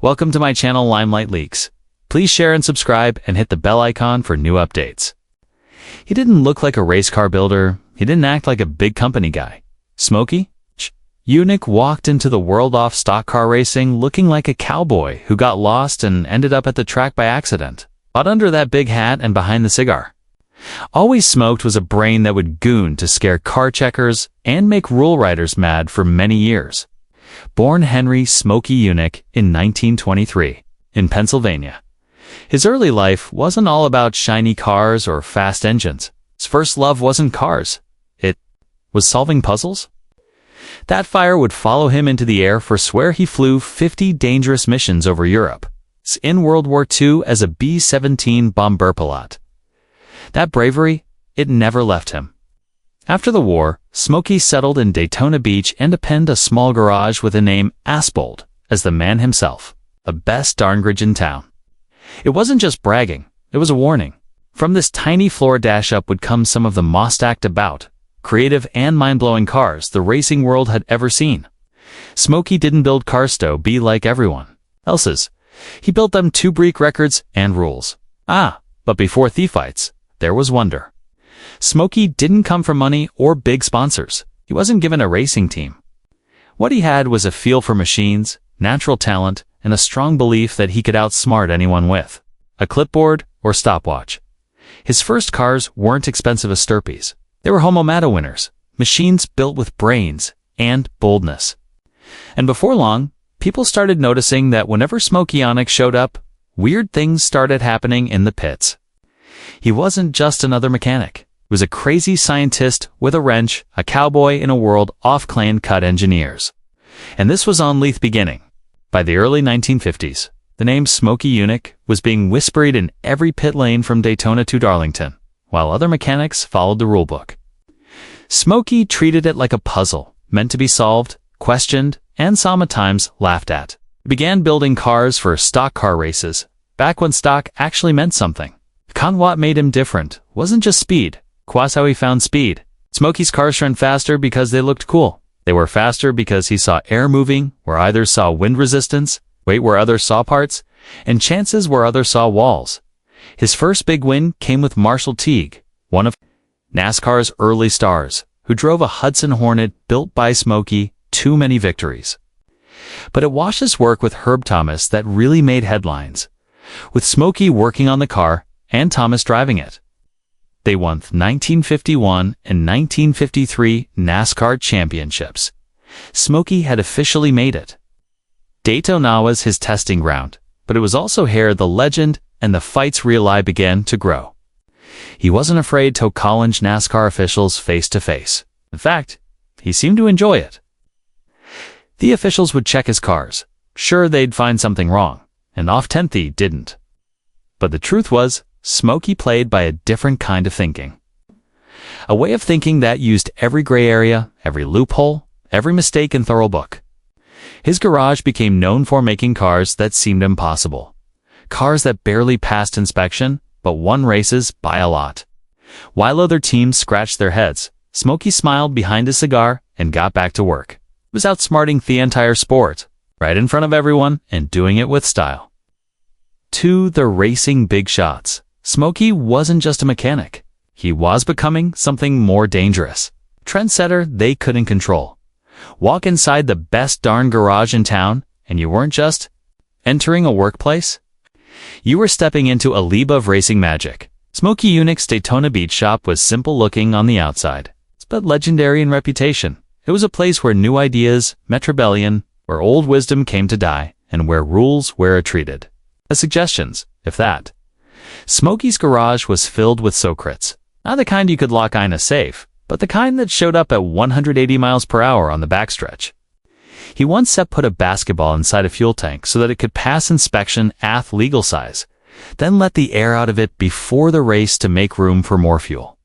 Welcome to my channel Limelight Leaks. Please share and subscribe and hit the bell icon for new updates. He didn't look like a race car builder. He didn't act like a big company guy. Smokey Yunick walked into the world of stock car racing looking like a cowboy who got lost and ended up at the track by accident, but under that big hat and behind the cigar. Always smoked was a brain that would goon to scare car checkers and make rule writers mad for many years. Born Henry Smokey Yunick in 1923 in Pennsylvania. His early life wasn't all about shiny cars or fast engines. His first love wasn't cars. It was solving puzzles. That fire would follow him into the air, for swear he flew 50 dangerous missions over Europe. In World War II as a B-17 bomber pilot. That bravery, it never left him. After the war, Smokey settled in Daytona Beach and penned a small garage with the name Untold as the man himself, the best darn garage in town. It wasn't just bragging, it was a warning. From this tiny floor dash-up would come some of the most stacked about, creative and mind-blowing cars the racing world had ever seen. Smokey didn't build cars to be like everyone else's. He built them to break records and rules. But before thief fights, there was wonder. Smokey didn't come from money or big sponsors. He wasn't given a racing team. What he had was a feel for machines, natural talent, and a strong belief that he could outsmart anyone with a clipboard or stopwatch. His first cars weren't expensive Esturpes. They were Homo Mata winners, machines built with brains and boldness. And before long, people started noticing that whenever Smokey Yunick showed up, weird things started happening in the pits. He wasn't just another mechanic. He was a crazy scientist with a wrench, a cowboy in a world of clean-cut engineers. And this was only the beginning. By the early 1950s, the name Smokey Yunick was being whispered in every pit lane from Daytona to Darlington, while other mechanics followed the rulebook. Smokey treated it like a puzzle, meant to be solved, questioned, and sometimes laughed at. He began building cars for stock car races, back when stock actually meant something. What made him different wasn't just speed. Quasi how he found speed. Smokey's cars ran faster because they looked cool. They were faster because he saw air moving where others saw wind resistance, weight where others saw parts, and chances where others saw walls. His first big win came with Marshall Teague, one of NASCAR's early stars, who drove a Hudson Hornet built by Smokey. Too many victories. But it was his work with Herb Thomas that really made headlines, with Smokey working on the car and Thomas driving it. They won 1951 and 1953 NASCAR championships. Smokey had officially made it. Daytona was his testing ground, but it was also here the legend and the fights really began to grow. He wasn't afraid to challenge NASCAR officials face to face. In fact, he seemed to enjoy it. The officials would check his cars. Sure, they'd find something wrong, and often they didn't. But the truth was, Smokey played by a different kind of thinking. A way of thinking that used every gray area, every loophole, every mistake in thorough book. His garage became known for making cars that seemed impossible. Cars that barely passed inspection, but won races by a lot. While other teams scratched their heads, Smokey smiled behind his cigar and got back to work. He was outsmarting the entire sport, right in front of everyone, and doing it with style. To the racing big shots, Smokey wasn't just a mechanic. He was becoming something more dangerous. Trendsetter they couldn't control. Walk inside the best darn garage in town, and you weren't just entering a workplace. You were stepping into a league of racing magic. Smokey Yunick's Daytona Beach shop was simple looking on the outside, but legendary in reputation. It was a place where new ideas met rebellion, where old wisdom came to die, and where rules were treated as suggestions, if that. Smokey's garage was filled with secrets. Not the kind you could lock in a safe, but the kind that showed up at 180 miles per hour on the backstretch. He once put a basketball inside a fuel tank so that it could pass inspection at legal size, then let the air out of it before the race to make room for more fuel.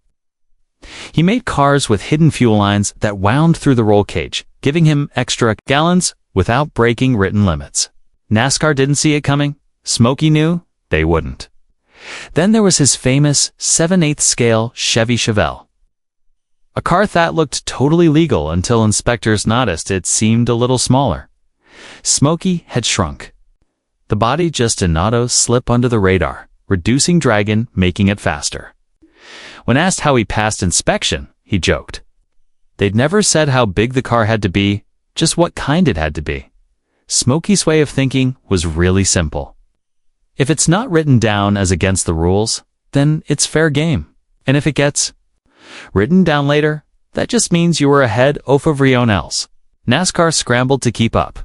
He made cars with hidden fuel lines that wound through the roll cage, giving him extra gallons without breaking written limits. NASCAR didn't see it coming. Smokey knew they wouldn't. Then there was his famous 7/8 scale Chevy Chevelle. A car that looked totally legal until inspectors noticed it seemed a little smaller. Smokey had shrunk. The body just an auto slip under the radar, reducing dragging, making it faster. When asked how he passed inspection, he joked. They'd never said how big the car had to be, just what kind it had to be. Smokey's way of thinking was really simple. If it's not written down as against the rules, then it's fair game. And if it gets written down later, that just means you were ahead of everyone else. NASCAR scrambled to keep up.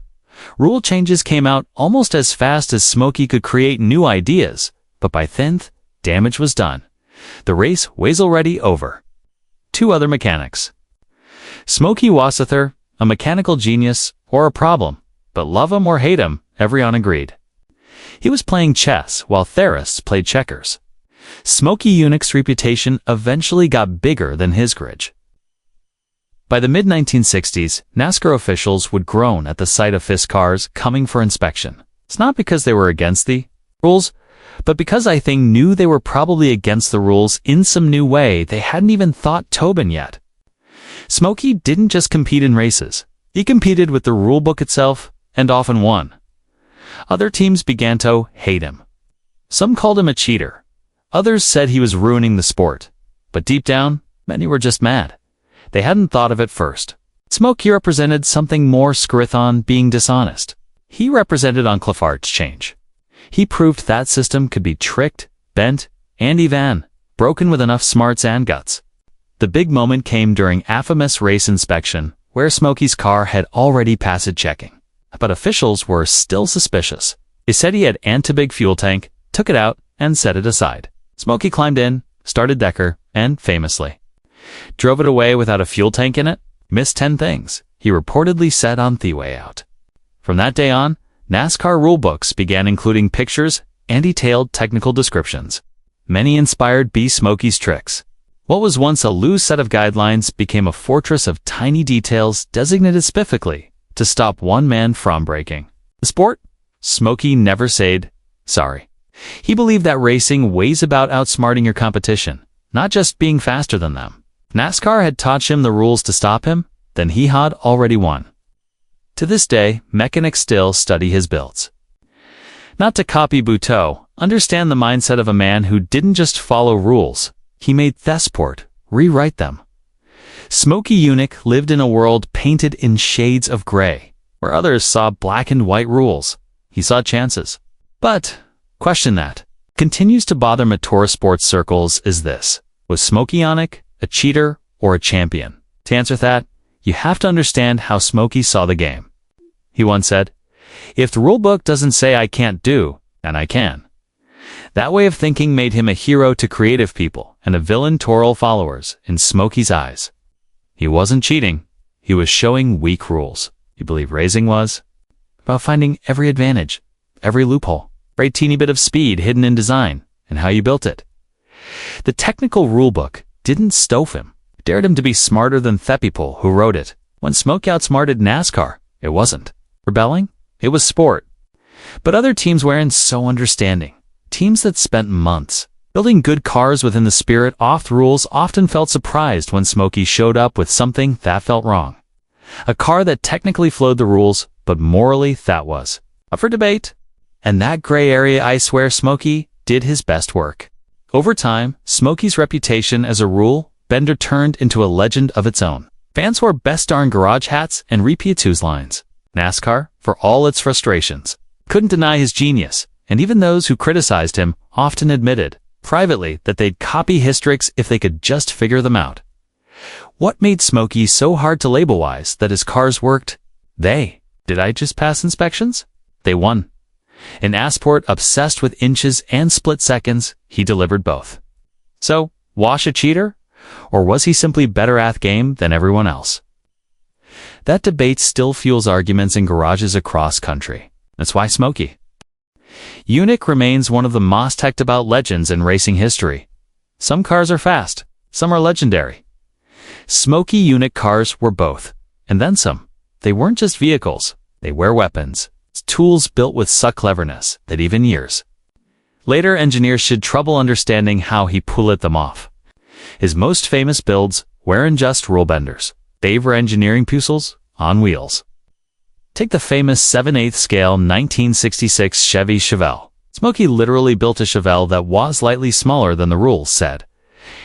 Rule changes came out almost as fast as Smokey could create new ideas, but by 10th, damage was done. The race was already over. 2 other mechanics. Smokey Was Feared, a mechanical genius or a problem, but love him or hate him, everyone agreed. He was playing chess while theorists played checkers. Smokey Yunick's reputation eventually got bigger than his grudge. By the mid-1960s, NASCAR officials would groan at the sight of FIS cars coming for inspection. It's not because they were against the rules, but because I think knew they were probably against the rules in some new way they hadn't even thought Tobin yet. Smokey didn't just compete in races. He competed with the rulebook itself and often won. Other teams began to hate him. Some called him a cheater. Others said he was ruining the sport. But deep down, many were just mad. They hadn't thought of it first. Smokey represented something more Scrithon being dishonest. He represented Unclefart's change. He proved that system could be tricked, bent, and even broken with enough smarts and guts. The big moment came during infamous race inspection, where Smokey's car had already passed checking. But officials were still suspicious. They said he had anti-big fuel tank, took it out, and set it aside. Smokey climbed in, started Decker, and famously drove it away without a fuel tank in it, missed 10 things, he reportedly said on the way out. From that day on, NASCAR rulebooks began including pictures and detailed technical descriptions. Many inspired by Smokey's tricks. What was once a loose set of guidelines became a fortress of tiny details designated specifically to stop one man from breaking. The sport? Smokey never said sorry. He believed that racing was about outsmarting your competition, not just being faster than them. If NASCAR had taught him the rules to stop him, then he had already won. To this day, mechanics still study his builds. Not to copy Buteau, understand the mindset of a man who didn't just follow rules, he made the sport rewrite them. Smokey Yunick lived in a world painted in shades of gray, where others saw black and white rules. He saw chances. But, question that continues to bother motorsport circles is this: was Smokey Yunick a cheater or a champion? To answer that, you have to understand how Smokey saw the game. He once said, "If the rulebook doesn't say I can't do, then I can." That way of thinking made him a hero to creative people and a villain to all followers in Smokey's eyes. He wasn't cheating. He was showing weak rules. He believed racing was about finding every advantage, every loophole, every teeny bit of speed hidden in design, and how you built it. The technical rulebook didn't stove him. It dared him to be smarter than the people who wrote it. When Smokey outsmarted NASCAR, it wasn't rebelling, it was sport. But other teams weren't so understanding. Teams that spent months building good cars within the spirit of the rules often felt surprised when Smokey showed up with something that felt wrong. A car that technically flowed the rules, but morally that was up for debate. And that gray area, I swear Smokey did his best work. Over time, Smokey's reputation as a rule bender turned into a legend of its own. Fans wore best darn garage hats and repeat whose lines. NASCAR, for all its frustrations, couldn't deny his genius, and even those who criticized him often admitted, privately, that they'd copy his tricks if they could just figure them out. What made Smokey so hard to label-wise that his cars worked? Did I just pass inspections? They won. In a sport obsessed with inches and split seconds, he delivered both. So, was a cheater? Or was he simply better at the game than everyone else? That debate still fuels arguments in garages across country. That's why Smokey Yunick remains one of the most talked about legends in racing history. Some cars are fast, some are legendary. Smokey Yunick cars were both, and then some. They weren't just vehicles, they were weapons. Tools built with such cleverness that even years later engineers should trouble understanding how he pulled them off. His most famous builds weren't just rule benders. They were engineering puzzles on wheels. Take the famous 7/8 scale 1966 Chevy Chevelle. Smokey literally built a Chevelle that was slightly smaller than the rules said.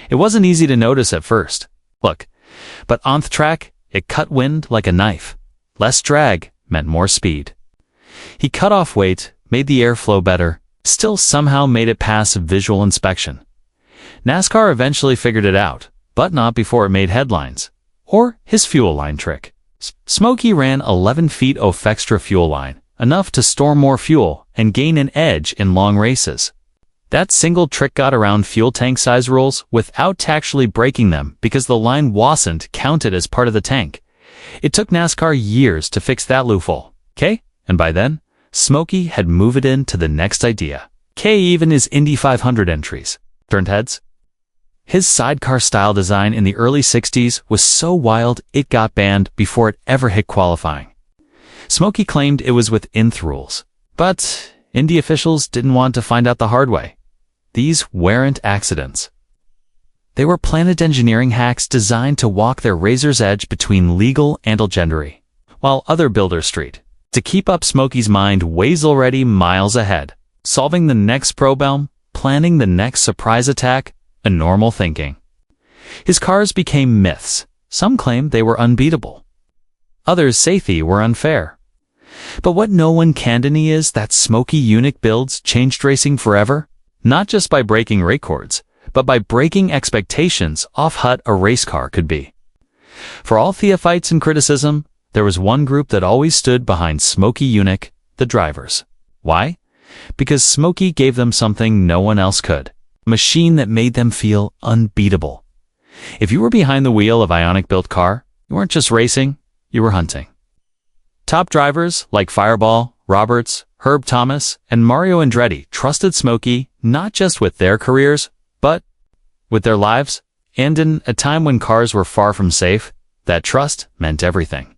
It wasn't easy to notice at first. Look, but on the track, it cut wind like a knife. Less drag meant more speed. He cut off weight, made the airflow better, still somehow made it pass visual inspection. NASCAR eventually figured it out, but not before it made headlines. Or his fuel line trick. Smokey ran 11 feet of extra fuel line, enough to store more fuel and gain an edge in long races. That single trick got around fuel tank size rules without actually breaking them because the line wasn't counted as part of the tank. It took NASCAR years to fix that loophole, okay? And by then, Smokey had moved into the next idea. Even his Indy 500 entries turned heads. His sidecar style design in the early 60s was so wild it got banned before it ever hit qualifying. Smokey claimed it was within the rules, but Indy officials didn't want to find out the hard way. These weren't accidents. They were planet engineering hacks designed to walk their razor's edge between legal and legendary, while other builders street. To keep up Smokey's mind ways already miles ahead, solving the next problem, planning the next surprise attack, a normal thinking. His cars became myths. Some claimed they were unbeatable. Others say they were unfair. But what no one can deny is that Smokey Yunick builds changed racing forever, not just by breaking records, but by breaking expectations of what a race car could be. For all theophytes and criticism, there was one group that always stood behind Smokey Yunick, the drivers. Why? Because Smokey gave them something no one else could. A machine that made them feel unbeatable. If you were behind the wheel of Ionic-built car, you weren't just racing, you were hunting. Top drivers like Fireball, Roberts, Herb Thomas, and Mario Andretti trusted Smokey not just with their careers, but with their lives. And in a time when cars were far from safe, that trust meant everything.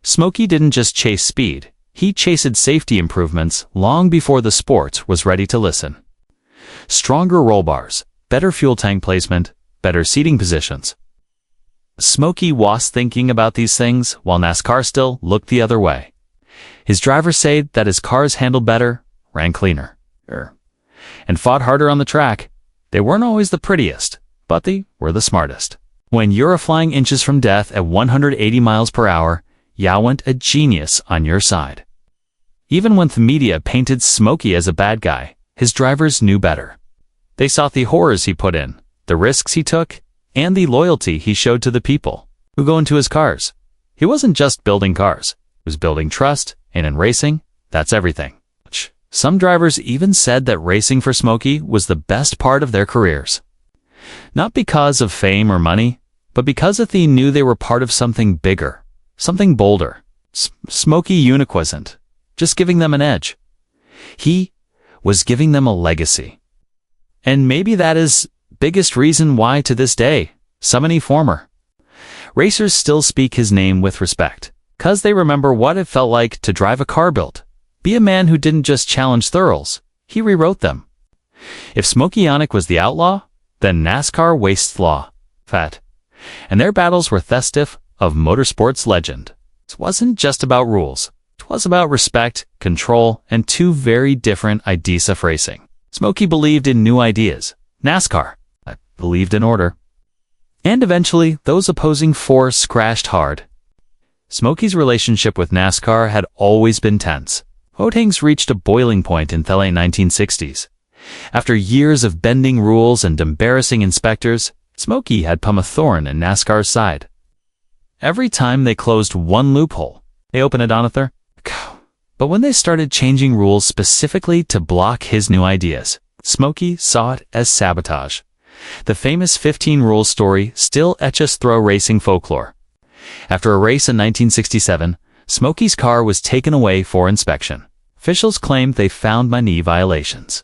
Smokey didn't just chase speed, he chased safety improvements long before the sport was ready to listen. Stronger roll bars, better fuel tank placement, better seating positions. Smokey was thinking about these things while NASCAR still looked the other way. His drivers said that his cars handled better, ran cleaner, and fought harder on the track. They weren't always the prettiest, but they were the smartest. When you're flying inches from death at 180 miles per hour, you want a genius on your side. Even when the media painted Smokey as a bad guy, his drivers knew better. They saw the horrors he put in, the risks he took, and the loyalty he showed to the people who go into his cars. He wasn't just building cars, he was building trust, and in racing, that's everything. Some drivers even said that racing for Smokey was the best part of their careers. Not because of fame or money, but because they knew they were part of something bigger, something bolder. Smokey Yunick wasn't just giving them an edge. He was giving them a legacy. And maybe that is biggest reason why to this day, so many former racers still speak his name with respect, because they remember what it felt like to drive a car built. Be a man who didn't just challenge the rules, he rewrote them. If Smokey Yunick was the outlaw, then NASCAR wastes law. Fat. And their battles were festive of motorsport's legend. It wasn't just about rules. It was about respect, control, and two very different ideas of racing. Smokey believed in new ideas. NASCAR believed in order. And eventually, those opposing force crashed hard. Smokey's relationship with NASCAR had always been tense. Votings reached a boiling point in the late 1960s. After years of bending rules and embarrassing inspectors, Smokey had become a thorn in NASCAR's side. Every time they closed one loophole, they opened it on another. But when they started changing rules specifically to block his new ideas, Smokey saw it as sabotage. The famous 15 rules story still etches through racing folklore. After a race in 1967, Smokey's car was taken away for inspection. Officials claimed they found many violations.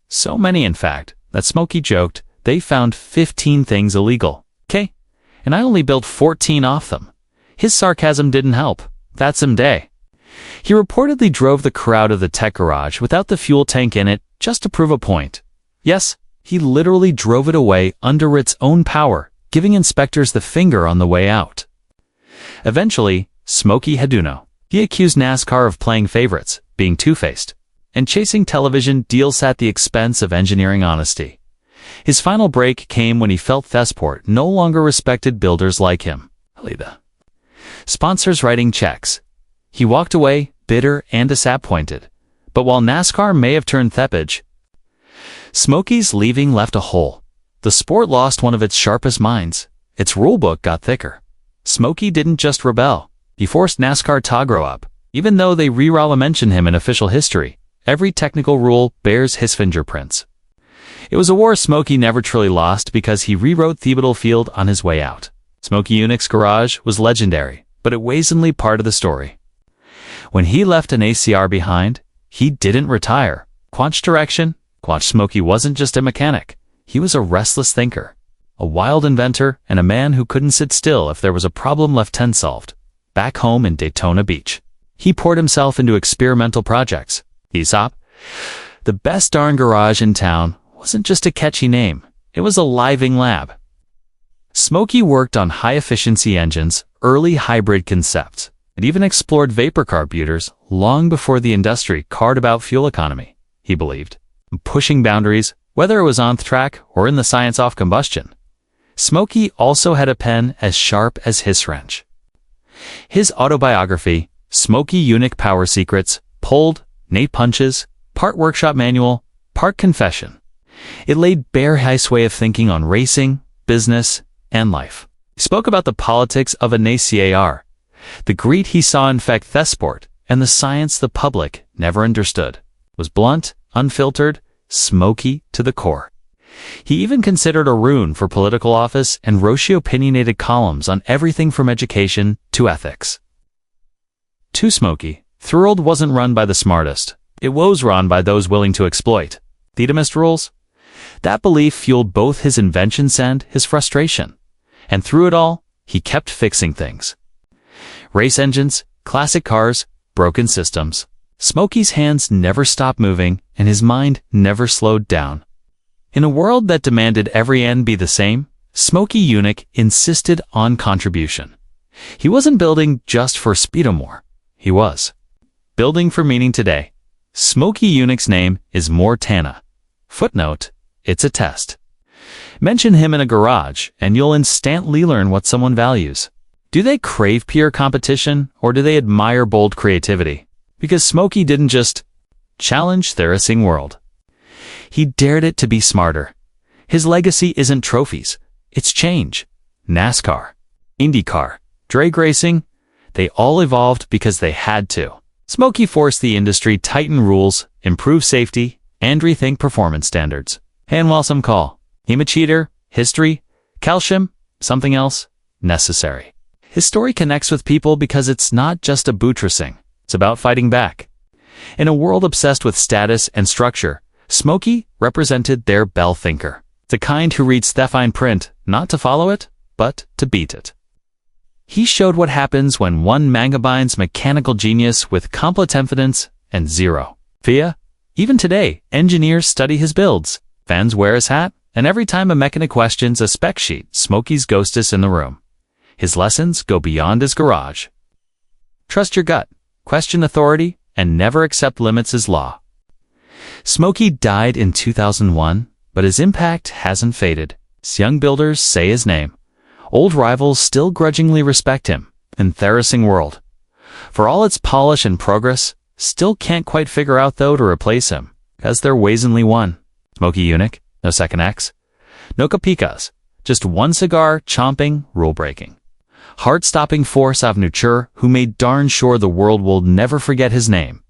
So many, in fact, that Smokey joked they found 15 things illegal. Okay, and I only built 14 off them. His sarcasm didn't help. That's some day. He reportedly drove the car out of the tech garage without the fuel tank in it just to prove a point. Yes, he literally drove it away under its own power, giving inspectors the finger on the way out. Eventually, Smokey had to know. He accused NASCAR of playing favorites, being two-faced, and chasing television deals at the expense of engineering honesty. His final break came when he felt Thesport no longer respected builders like him. Sponsors writing checks. He walked away, bitter and disappointed. But while NASCAR may have turned thepage, Smokey's leaving left a hole. The sport lost one of its sharpest minds. Its rulebook got thicker. Smokey didn't just rebel. He forced NASCAR to grow up. Even though they rarely mention him in official history, every technical rule bears his fingerprints. It was a war Smokey never truly lost because he rewrote the battlefield on his way out. Smokey Yunick's garage was legendary, but it was only part of the story. When he left an ACR behind, he didn't retire. Quanch direction. Quanch Smokey wasn't just a mechanic. He was a restless thinker, a wild inventor, and a man who couldn't sit still if there was a problem left unsolved. Back home in Daytona Beach, he poured himself into experimental projects. Aesop, the best darn garage in town, wasn't just a catchy name. It was a living lab. Smokey worked on high-efficiency engines, early hybrid concepts, and even explored vapor carburetors long before the industry cared about fuel economy. He believed in pushing boundaries, whether it was on the track or in the science of combustion. Smokey also had a pen as sharp as his wrench. His autobiography, Smokey Yunick Power Secrets, pulled Nate punches, part workshop manual, part confession. It laid bare his way of thinking on racing, business, and life. He spoke about the politics of a NASCAR, the greed he saw infect Thesport, and the science the public never understood. It was blunt, unfiltered, smoky to the core. He even considered a rune for political office and wrote opinionated columns on everything from education to ethics. To Smokey, the world wasn't run by the smartest. It was run by those willing to exploit. Theodemist rules? That belief fueled both his inventions and his frustration. And through it all, he kept fixing things. Race engines, classic cars, broken systems. Smokey's hands never stopped moving, and his mind never slowed down. In a world that demanded every end be the same, Smokey Yunick insisted on contribution. He wasn't building just for speedomore. He was building for meaning today. Smokey Yunick's name is Mortana. Footnote, it's a test. Mention him in a garage, and you'll instantly learn what someone values. Do they crave pure competition, or do they admire bold creativity? Because Smokey didn't just challenge the racing world. He dared it to be smarter. His legacy isn't trophies, it's change. NASCAR, IndyCar, drag racing, they all evolved because they had to. Smokey forced the industry to tighten rules, improve safety, and rethink performance standards. And while some call him a cheater, history, calcium, something else, necessary. His story connects with people because it's not just a buttressing, it's about fighting back. In a world obsessed with status and structure, Smokey represented their bell thinker, the kind who reads the fine print not to follow it, but to beat it. He showed what happens when one magabines mechanical genius with complete confidence and zero fear. Even today, engineers study his builds, fans wear his hat, and every time a mechanic questions a spec sheet, Smokey's ghost is in the room. His lessons go beyond his garage. Trust your gut, question authority, and never accept limits as law. Smokey died in 2001, but his impact hasn't faded. As young builders say his name, old rivals still grudgingly respect him in the racing world. For all its polish and progress, still can't quite figure out though to replace him, as there was only one. Smokey Yunick, no second X, no capikas, just one cigar chomping, rule-breaking, heart-stopping force of nature who made darn sure the world will never forget his name.